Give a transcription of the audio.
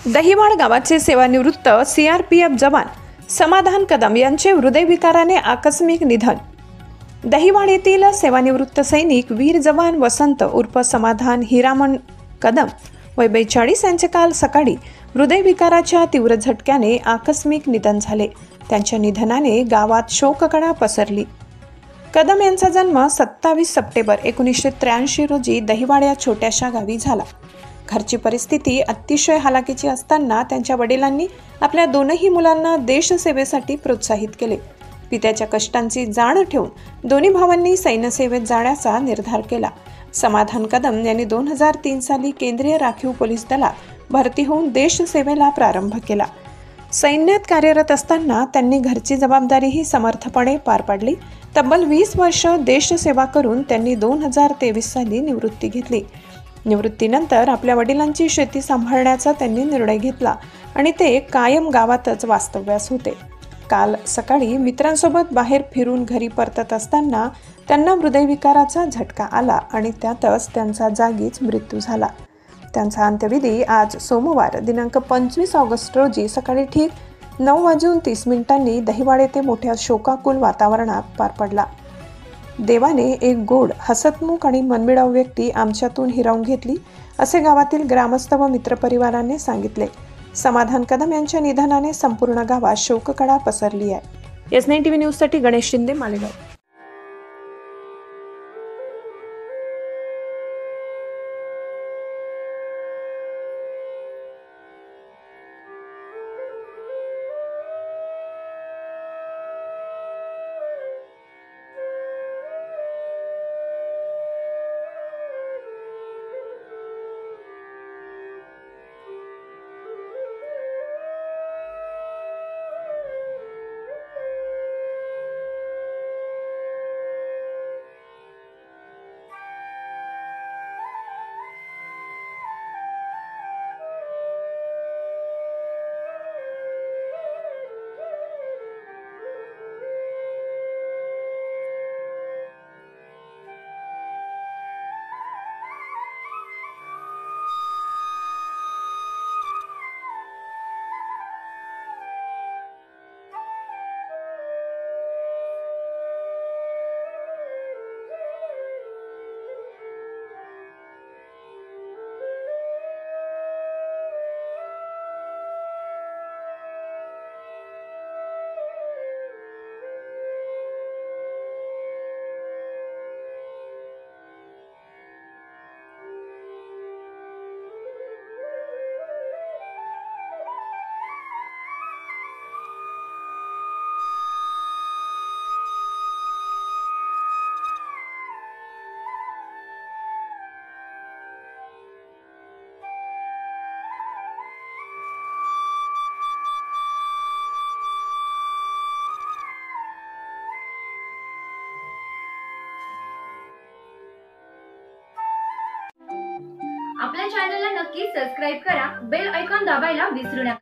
दहिवाड गावाचे सेवानिवृत्त CRPF जवान समाधान कदम यांचे हृदयविकाराने आकस्मिक निधन। दहिवाड येथील सेवानिवृत्त सैनिक वीर जवान वसंत उर्फ समाधान हिरामण कदम वय 42 यांचे काल सकाळी हृदयविकाराच्या तीव्र झटक्याने आकस्मिक निधन झाले। त्यांच्या निधनाने गावात शोककळा पसरली। कदम यांचा जन्म 27 सप्टेंबर 1983 रोजी दहिवाड या छोट्याशा गावी झाला। घरची परिस्थिती अतिशय हालाकीची असताना त्यांच्या वडिलांनी आपल्या दोनही मुलांना देशसेवेसाठी प्रोत्साहित केले। पित्याच्या कष्टांची जाण ठेवून दोन्ही भावांनी सैन्यसेवेत जाण्याचा निर्धार केला। समाधान कदम यांनी 2003 साली केंद्रीय राखीव पोलीस दलात भरती होऊन देशसेवेला प्रारंभ केला। सैन्यात कार्यरत असताना त्यांनी घरची जबाबदारीही समर्थपणे पार पाडली। तब्बल 20 वर्ष देशसेवा करून त्यांनी 2023 साली निवृत्ती घेतली। निवृत्तीनंतर आपल्या वडिलांची शेती सांभाळण्याचा त्यांनी निर्णय घेतला आणि ते कायम गावातच वास्तव्यास होते। काल सकाळी मित्रांसोबत बाहेर फिरून घरी परतत असताना त्यांना हृदयविकाराचा झटका आला आणि त्यातच त्यांचा जागीच मृत्यू झाला। त्यांचा अंत्यविधी आज सोमवार दिनांक 25 ऑगस्ट रोजी सकाळी ठीक 9:30 दहिवाड येथे मोठ्या शोकाकुल वातावरणात पार पडला। देवाने एक गोड, हसतमुख आणि मनमिळाऊ व्यक्ती आमच्यातून हिरावून घेतली, असे गावातील ग्रामस्थ व मित्रपरिवाराने सांगितले। समाधान कदम यांच्या निधनाने संपूर्ण गावात शोककळा पसरली आहे। S9 TV न्यूजसाठी गणेश शिंदे, मालेगाव। आपल्या चॅनलला नक्की सबस्क्राइब करा, बेल आयकॉन दाबायला विसरू नका।